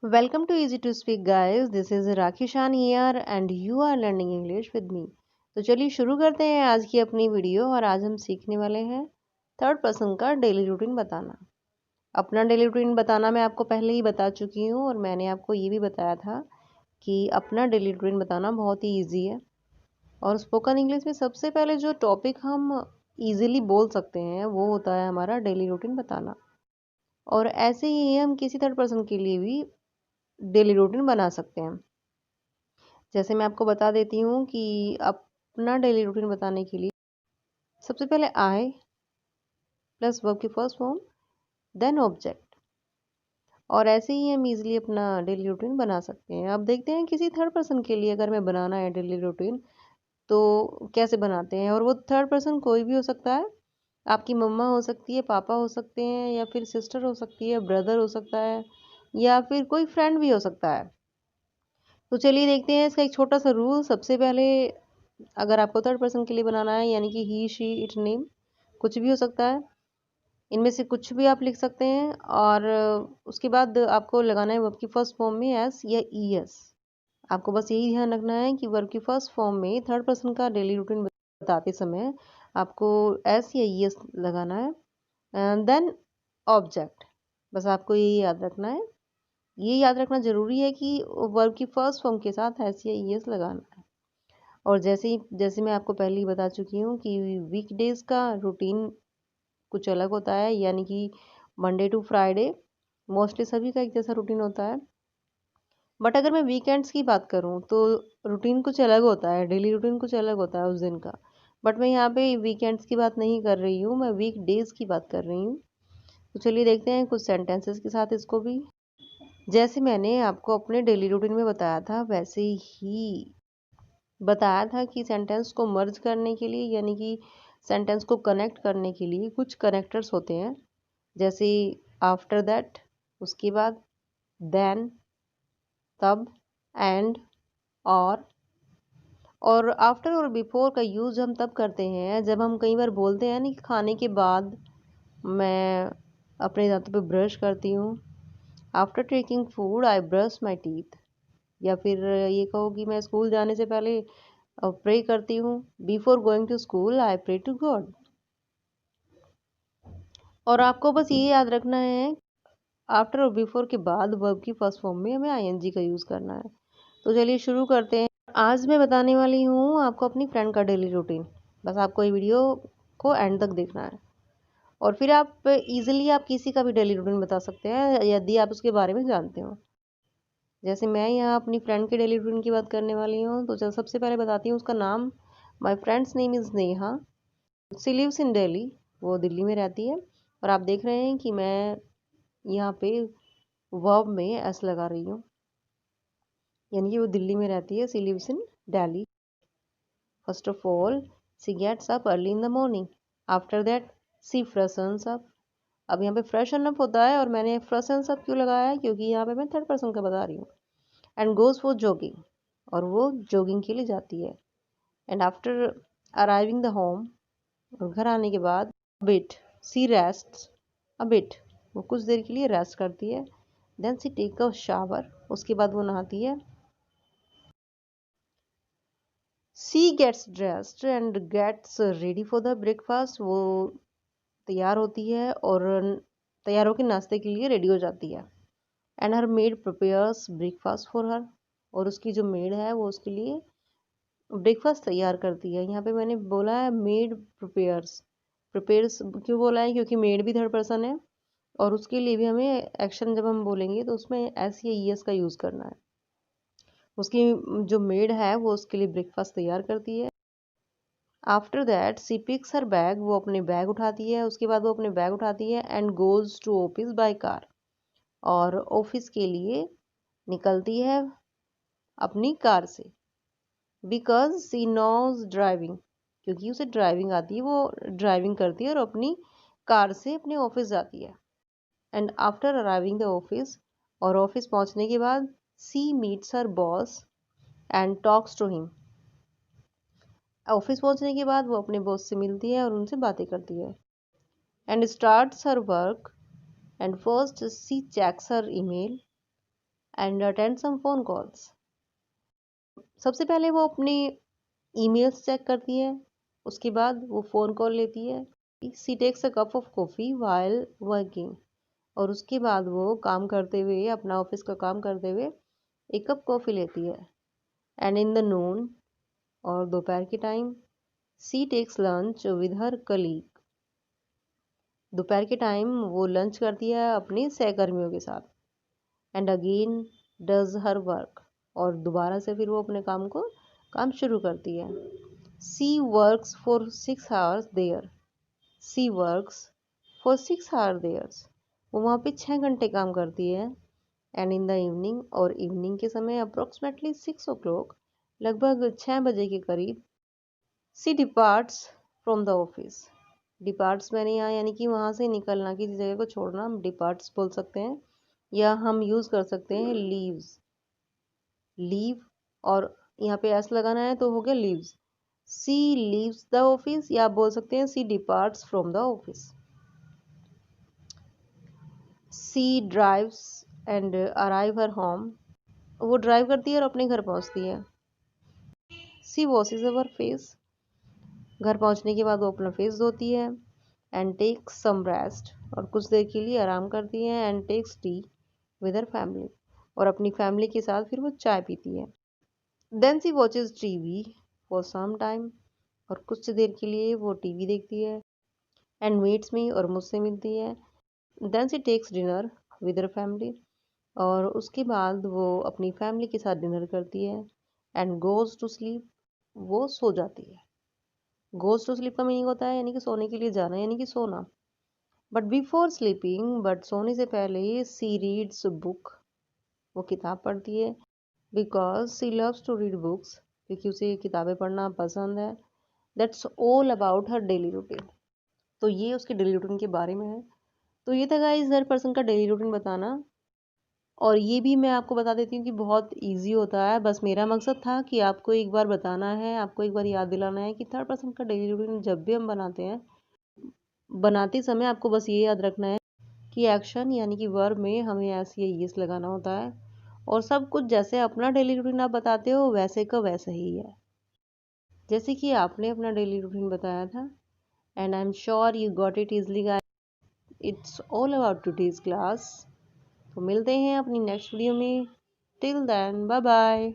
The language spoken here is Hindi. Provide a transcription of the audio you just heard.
Welcome to Easy to Speak guys. This is Rakhi Shan here and you are learning English with me. तो चलिए शुरू करते हैं आज की अपनी वीडियो और आज हम सीखने वाले हैं थर्ड पर्सन का डेली रूटीन बताना। अपना डेली रूटीन बताना मैं आपको पहले ही बता चुकी हूँ और मैंने आपको ये भी बताया था कि अपना डेली रूटीन बताना बहुत ही ईजी है। और स्पोकन इंग्लिश में सबसे पहले जो टॉपिक हम ईजिली बोल सकते हैं वो होता है हमारा डेली रूटीन बताना। और ऐसे ही हम किसी थर्ड पर्सन के लिए भी डेली रूटीन बना सकते हैं। जैसे मैं आपको बता देती हूँ कि अपना डेली रूटीन बताने के लिए सबसे पहले आई प्लस वर्ब की फर्स्ट फॉर्म देन ऑब्जेक्ट, और ऐसे ही हम इजीली अपना डेली रूटीन बना सकते हैं। अब देखते हैं किसी थर्ड पर्सन के लिए अगर मैं बनाना है डेली रूटीन तो कैसे बनाते हैं। और वो थर्ड पर्सन कोई भी हो सकता है, आपकी मम्मा हो सकती है, पापा हो सकते हैं, या फिर सिस्टर हो सकती है, ब्रदर हो सकता है, या फिर कोई फ्रेंड भी हो सकता है। तो चलिए देखते हैं इसका एक छोटा सा रूल। सबसे पहले अगर आपको थर्ड पर्सन के लिए बनाना है यानी कि ही शी इट नेम कुछ भी हो सकता है, इनमें से कुछ भी आप लिख सकते हैं। और उसके बाद आपको लगाना है वर्ब की फर्स्ट फॉर्म में एस या ई एस। आपको बस यही ध्यान रखना है कि वर्ब की फर्स्ट फॉर्म में थर्ड पर्सन का डेली रूटीन बताते समय आपको एस या ई एस लगाना है। देन ऑब्जेक्ट, बस आपको ये याद रखना है। ये याद रखना ज़रूरी है कि वर्ब की फर्स्ट फॉर्म के साथ एस या ई एस लगाना है। और जैसे मैं आपको पहले ही बता चुकी हूँ कि वीकडेज़ का रूटीन कुछ अलग होता है, यानी कि मंडे टू फ्राइडे मोस्टली सभी का एक जैसा रूटीन होता है। बट अगर मैं वीकेंड्स की बात करूँ तो रूटीन कुछ अलग होता है, डेली रूटीन कुछ अलग होता है उस दिन का। बट मैं यहाँ पे वीकेंड्स की बात नहीं कर रही हूँ, मैं वीक डेज़ की बात कर रही हूँ। तो चलिए देखते हैं कुछ सेंटेंसेस के साथ इसको भी। जैसे मैंने आपको अपने डेली रूटीन में बताया था वैसे ही बताया था कि सेंटेंस को मर्ज करने के लिए यानी कि सेंटेंस को कनेक्ट करने के लिए कुछ कनेक्टर्स होते हैं, जैसे आफ्टर दैट, उसके बाद, देन, तब, एंड, और आफ्टर और बिफोर का यूज़ हम तब करते हैं जब हम कई बार बोलते हैं ना कि खाने के बाद मैं अपने दांतों पे ब्रश करती हूँ। After taking food I brush my teeth. या फिर ये कहो कि मैं स्कूल जाने से पहले प्रे करती हूँ। Before going to school I pray to God. और आपको बस ये याद रखना है आफ्टर और बिफोर के बाद वर्ब की फर्स्ट फॉर्म में हमें आईएनजी का यूज़ करना है। तो चलिए शुरू करते हैं। आज मैं बताने वाली हूँ आपको अपनी फ्रेंड का डेली रूटीन। बस आपको ये वीडियो को एंड तक देखना है और फिर आप इजीली आप किसी का भी डेली रूटीन बता सकते हैं यदि आप उसके बारे में जानते हो। जैसे मैं यहाँ अपनी फ्रेंड के डेली रूटीन की बात करने वाली हूँ तो चल सबसे पहले बताती हूँ उसका नाम। My friend's name is Neha. She lives in Delhi, वो दिल्ली में रहती है। और आप देख रहे हैं कि मैं यहाँ पे वर्ब में एस लगा रही हूँ, यानी कि वो दिल्ली में रहती है। She lives in Delhi. First of all she gets up early in the morning. After that she freshens up. अब यहाँ पे फ्रेशन अप होता है और मैंने फ्रेशन्स अप क्यों लगाया है, क्योंकि यहाँ पे मैं थर्ड पर्सन का बता रही हूँ। एंड गोज फॉर जॉगिंग, और वो जॉगिंग के लिए जाती है। And after arriving the home, और घर आने के बाद, bit she rest a bit, वो कुछ देर के लिए रेस्ट करती है। Then she take a shower, उसके बाद वो नहाती है। She gets dressed and gets ready for the breakfast, वो तैयार होती है और तैयार होकर नाश्ते के लिए रेडी हो जाती है। And her made prepares breakfast for her, और उसकी जो मेड है वो उसके लिए ब्रेकफास्ट तैयार करती है। यहाँ पे मैंने बोला है मेड प्रिपेयर्स। प्रिपेयर्स क्यों बोला है, क्योंकि मेड भी थर्ड पर्सन है और उसके लिए भी हमें एक्शन जब हम बोलेंगे तो उसमें एस या ई एस का यूज़ करना है। उसकी जो मेड है वो उसके लिए ब्रेकफास्ट तैयार करती है। After that she picks her bag, वो अपने बैग उठाती है। उसके बाद वो अपने बैग उठाती है and goes to office by car, और ऑफिस के लिए निकलती है अपनी कार से। बिकॉज सी नोज ड्राइविंग, क्योंकि उसे ड्राइविंग आती है, वो ड्राइविंग करती है और अपनी कार से अपने ऑफिस जाती है। And after arriving the office, और ऑफिस पहुंचने के बाद, she meets her boss and talks to him. Office पहुंचने के बाद वो अपने बॉस से मिलती है और उनसे बातें करती है। And starts her work, and first she checks her email and attend some phone calls. सबसे पहले वो अपने ईमेल्स चेक करती है, उसके बाद वो फ़ोन कॉल लेती है. She takes a cup of coffee while working, और उसके बाद वो काम करते हुए, अपना ऑफिस का काम करते हुए एक कप कॉफ़ी लेती है. एंड इन द नून, और दोपहर के time, she takes lunch with her colleague. दोपहर के टाइम वो लंच करती है अपने सहकर्मियों के साथ. And again does her work, और दोबारा से फिर वो अपने काम शुरू करती है. She works for 6 hours there. She works for 6 hours theirs. वो वहाँ पे 6 घंटे काम करती है. एंड इन द इवनिंग, और इवनिंग के समय अप्रोक्सीमेटली 6 o'clock, लगभग 6 बजे के करीब, she departs from the office. Departs मैंने यहाँ यानी कि वहाँ से निकलना, किसी जगह को छोड़ना, हम डिपार्ट्स बोल सकते हैं, या हम यूज़ कर सकते हैं लीव्स. लीव, और यहाँ पे एस लगाना है तो हो गया leaves. She leaves the office, या आप बोल सकते हैं she departs from the office. She drives and arrive her home. वो ड्राइव करती है और अपने घर पहुंचती है. She washes our face. घर पहुंचने के बाद वो अपना फेस धोती है. एंड टेक्स सम रेस्ट, और कुछ देर के लिए आराम करती है. And takes tea with her family, और अपनी फैमिली के साथ फिर वो चाय पीती है. Then she watches TV for some time, और कुछ देर के लिए वो टीवी देखती है. एंड मीट्स मी, और मुझसे मिलती है. Then she takes dinner with her family, और उसके बाद वो अपनी फैमिली के साथ डिनर करती है. एंड गोज़ टू स्लीप, वो सो जाती है. गोज़ टू स्लीप का मीनिंग होता है यानी कि सोने के लिए जाना, यानी कि सोना. बट बिफोर स्लीपिंग, बट सोने से पहले, सी रीड्स बुक, वो किताब पढ़ती है. Because she loves to read books, क्योंकि उसे किताबें पढ़ना पसंद है. That's all about her daily routine. तो ये उसके डेली रूटीन के बारे में है. तो ये था गाइस हर पर्सन का डेली रूटीन बताना. और ये भी मैं आपको बता देती हूँ कि बहुत इजी होता है. बस मेरा मकसद था कि आपको एक बार बताना है, आपको एक बार याद दिलाना है कि थर्ड पर्सन का डेली रूटीन जब भी हम बनाते हैं, बनाते समय आपको बस ये याद रखना है कि एक्शन यानी कि वर्ब में हमें ऐसे या यस लगाना होता है. और सब कुछ जैसे अपना डेली रूटीन आप बताते हो वैसे का वैसा ही है, जैसे कि आपने अपना डेली रूटीन बताया था. And I am sure you got it easily guys. It's all about today's class. तो मिलते हैं अपनी नेक्स्ट वीडियो में. Till then, bye bye.